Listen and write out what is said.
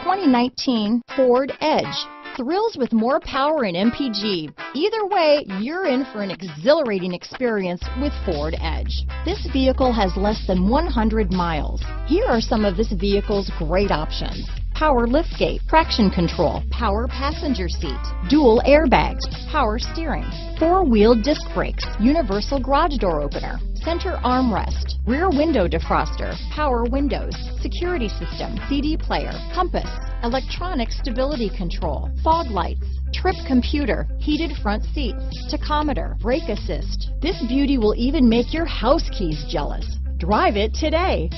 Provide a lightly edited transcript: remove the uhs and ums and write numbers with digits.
2019 Ford Edge. Thrills with more power and MPG. Either way, you're in for an exhilarating experience with Ford Edge. This vehicle has less than 100 miles. Here are some of this vehicle's great options: power liftgate, traction control, power passenger seat, dual airbags, power steering, four-wheel disc brakes, universal garage door opener, center armrest, rear window defroster, power windows, security system, CD player, compass, electronic stability control, fog lights, trip computer, heated front seats, tachometer, brake assist. This beauty will even make your house keys jealous. Drive it today.